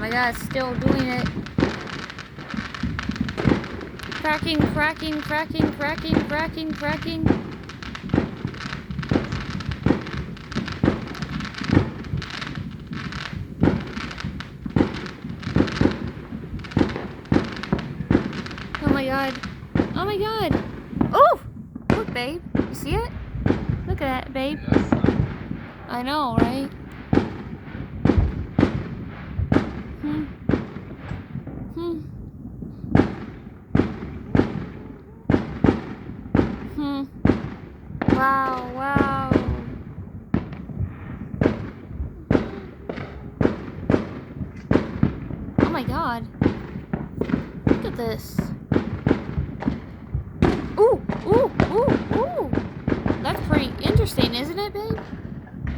my god, it's still doing it. Cracking, cracking, cracking, cracking, cracking, cracking. Oh my god. Oh my god. Oh! Look, babe. You see it? Look at that, babe. I know, right? Wow, wow. Oh my god. Look at this. Ooh, ooh, ooh, ooh. That's pretty interesting, isn't it, babe?